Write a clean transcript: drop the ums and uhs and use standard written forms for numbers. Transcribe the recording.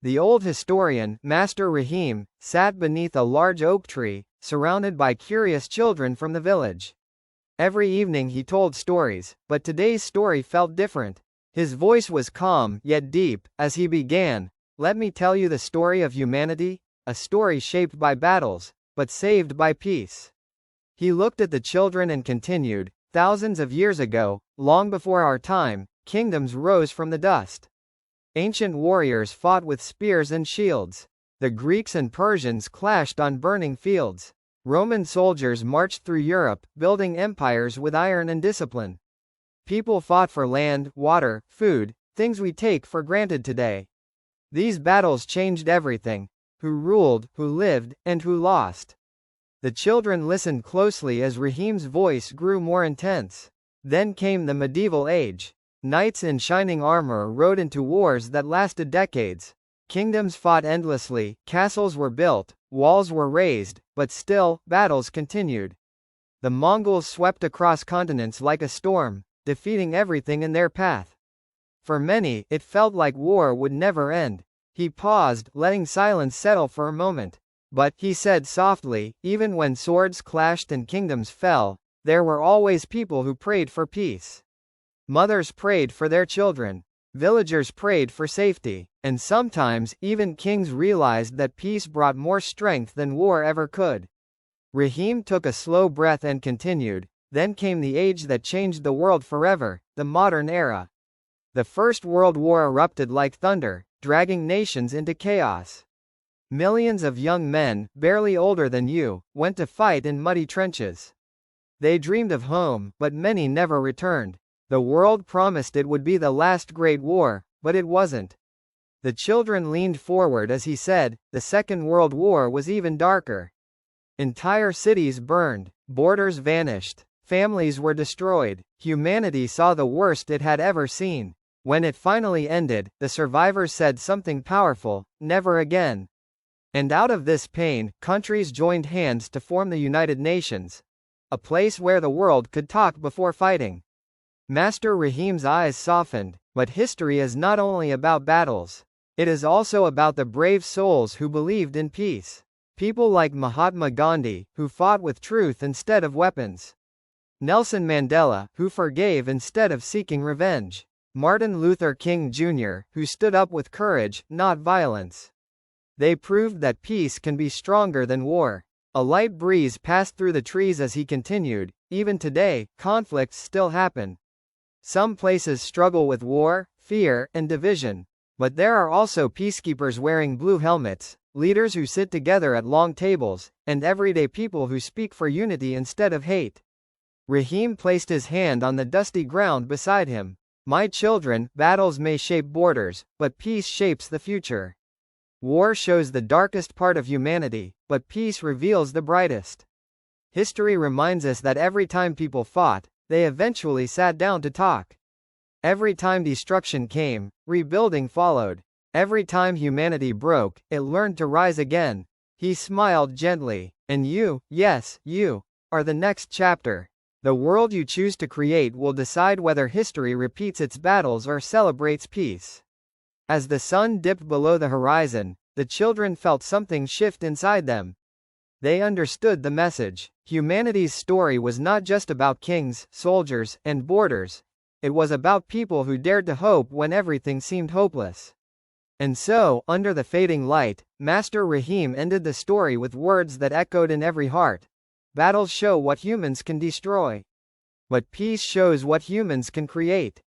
The old historian, Master Rahim, sat beneath a large oak tree, surrounded by curious children from the village. Every evening he told stories, but today's story felt different. His voice was calm, yet deep, as he began, "Let me tell you the story of humanity, a story shaped by battles, but saved by peace." He looked at the children and continued, "Thousands of years ago, long before our time, kingdoms rose from the dust. Ancient warriors fought with spears and shields. The Greeks and Persians clashed on burning fields. Roman soldiers marched through Europe, building empires with iron and discipline. People fought for land, water, food, things we take for granted today. These battles changed everything: who ruled, who lived, and who lost." The children listened closely as Rahim's voice grew more intense. Then came the medieval age. Knights in shining armor rode into wars that lasted decades. Kingdoms fought endlessly, castles were built, walls were raised, but still, battles continued. The Mongols swept across continents like a storm, defeating everything in their path. For many, it felt like war would never end. He paused, letting silence settle for a moment. "But," he said softly, "even when swords clashed and kingdoms fell, there were always people who prayed for peace. Mothers prayed for their children. Villagers prayed for safety. And sometimes, even kings realized that peace brought more strength than war ever could." Rahim took a slow breath and continued, "Then came the age that changed the world forever, the modern era. The First World War erupted like thunder, dragging nations into chaos. Millions of young men, barely older than you, went to fight in muddy trenches. They dreamed of home, but many never returned. The world promised it would be the last great war, but it wasn't." The children leaned forward as he said, "The Second World War was even darker. Entire cities burned, borders vanished, families were destroyed, humanity saw the worst it had ever seen. When it finally ended, the survivors said something powerful: never again. And out of this pain, countries joined hands to form the United Nations, a place where the world could talk before fighting." Master Rahim's eyes softened, "But history is not only about battles. It is also about the brave souls who believed in peace. People like Mahatma Gandhi, who fought with truth instead of weapons. Nelson Mandela, who forgave instead of seeking revenge. Martin Luther King Jr., who stood up with courage, not violence. They proved that peace can be stronger than war." A light breeze passed through the trees as he continued, "Even today, conflicts still happen. Some places struggle with war, fear, and division. But there are also peacekeepers wearing blue helmets, leaders who sit together at long tables, and everyday people who speak for unity instead of hate." Rahim placed his hand on the dusty ground beside him. "My children, battles may shape borders, but peace shapes the future. War shows the darkest part of humanity, but peace reveals the brightest. History reminds us that every time people fought, they eventually sat down to talk. Every time destruction came, rebuilding followed. Every time humanity broke, it learned to rise again." He smiled gently. "And you, yes, you, are the next chapter. The world you choose to create will decide whether history repeats its battles or celebrates peace." As the sun dipped below the horizon, the children felt something shift inside them. They understood the message. Humanity's story was not just about kings, soldiers, and borders. It was about people who dared to hope when everything seemed hopeless. And so, under the fading light, Master Rahim ended the story with words that echoed in every heart. "Battles show what humans can destroy. But peace shows what humans can create."